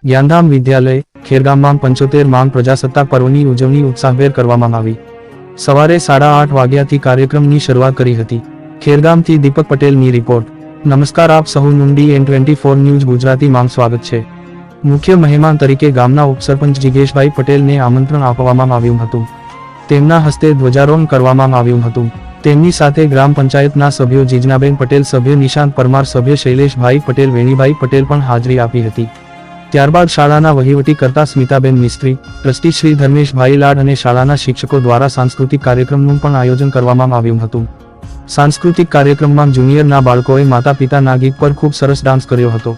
જ્ઞાનધામ વિદ્યાલય ખેરગામમાં 75 પ્રજાસત્તાક પર્વની ઉજવણી ઉત્સાહભેર કરવામાં આવી। સવારે 8:30 વાગ્યાથી કાર્યક્રમની શરૂઆત કરી હતી। ખેરગામથી દીપક પટેલની રિપોર્ટ। નમસ્કાર, આપ સહુનું DN24 ન્યૂઝ ગુજરાતીમાં સ્વાગત છે। મુખ્ય મહેમાન તરીકે ગામના ઉપસરપંચ જિગેશભાઈ પટેલને આમંત્રણ આપવામાં આવ્યું હતું। તેમના હસ્તે ધ્વજારોહણ કરવામાં આવ્યું હતું। તેમની સાથે ગ્રામ પંચાયતના સભ્યો જીજનાબેન પટેલ, સભ્ય નિશાંત પરમાર, સભ્ય શૈલેષભાઈ પટેલ, વેણીભાઈ પટેલ પણ હાજરી આપી હતી। ત્યારબાદ શાળાના વહીવટીકર્તા સ્મિતાબેન મિસ્ત્રી, ટ્રસ્ટી શ્રી ધર્મેશભાઈ લાડ અને શાળાના શિક્ષકો દ્વારા સાંસ્કૃતિક કાર્યક્રમનું પણ આયોજન કરવામાં આવ્યું હતું। સાંસ્કૃતિક કાર્યક્રમમાં જુનિયરના બાળકોએ માતા પિતાના ગીત પર ખૂબ સરસ ડાન્સ કર્યો હતો।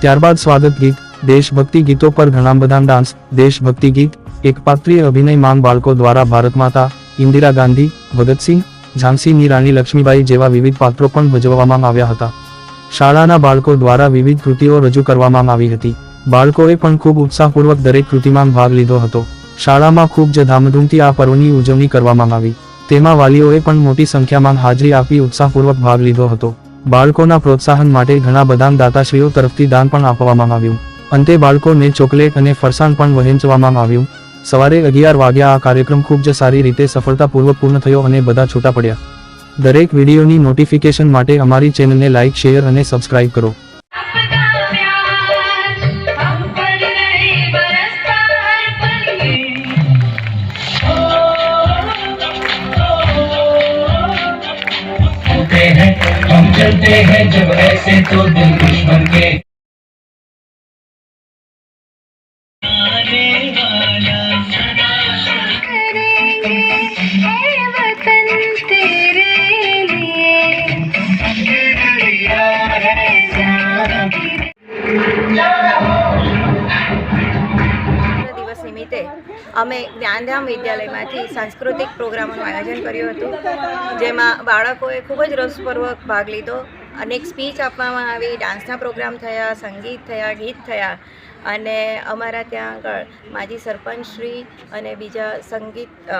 ત્યારબાદ સ્વાગત ગીત, દેશભક્તિ ગીતો પર ઘણા બધા ડાન્સ, દેશભક્તિ ગીત, એકપાત્રીય અભિનય માંગ બાળકો દ્વારા ભારત માતા, ઇન્દિરા ગાંધી, ભગતસિંહ, ઝાંસીની રાણી લક્ષ્મીબાઈ જેવા વિવિધ પાત્રો પણ ભજવવામાં આવ્યા હતા। શાળાના બાળકો દ્વારા વિવિધ કૃતિઓ રજૂ કરવામાં આવી હતી। બાળકોએ પણ ખૂબ ઉત્સાહપૂર્વક દરેક કૃતિમાં ભાગ લીધો હતો। શાળામાં ખૂબ જ ધામધૂમથી આ પર્વની ઉજવણી કરવામાં આવી। તેમાં વાલીઓએ પણ મોટી સંખ્યામાં હાજરી આપી ઉત્સાહપૂર્વક ભાગ લીધો હતો। બાળકોના પ્રોત્સાહન માટે ઘણા બધા દાતાશ્રીઓ તરફથી દાન પણ આપવામાં આવ્યું। અંતે બાળકોને ચોકલેટ અને ફરસાણ પણ વહેંચવામાં આવ્યું। સવારે 11 વાગ્યા આ કાર્યક્રમ ખૂબ જ સારી રીતે સફળતાપૂર્વક પૂર્ણ થયો અને બધા છૂટા પડ્યા। દરેક વિડીયોની નોટિફિકેશન માટે અમારી ચેનલને લાઇક, શેર અને સબસ્ક્રાઇબ કરો। हम चलते हैं जब ऐसे तो दिल दुश्मन के દિવસ નિમિત્તે અમે જ્ઞાનધામ વિદ્યાલયમાંથી સાંસ્કૃતિક પ્રોગ્રામનું આયોજન કર્યું હતું, જેમાં બાળકોએ ખૂબ જ રસપૂર્વક ભાગ લીધો। અનેક સ્પીચ આપવામાં આવી, ડાન્સના પ્રોગ્રામ થયા, સંગીત થયા, ગીત થયા અને અમારા ત્યાં આગળ માજી સરપંચ શ્રી અને બીજા સંગીત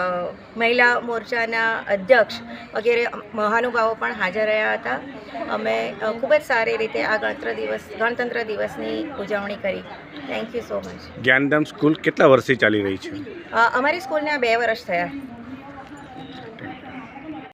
મહિલા મોરચાના અધ્યક્ષ વગેરે મહાનુભાવો પણ હાજર રહ્યા હતા। અમે ખૂબ જ સારી રીતે આ ગણતંત્ર દિવસની ઉજવણી કરી। Thank you so much. Gyandham school કેટલા વર્ષથી ચાલી રહી છે? અમારી સ્કૂલને 2 વર્ષ થયા।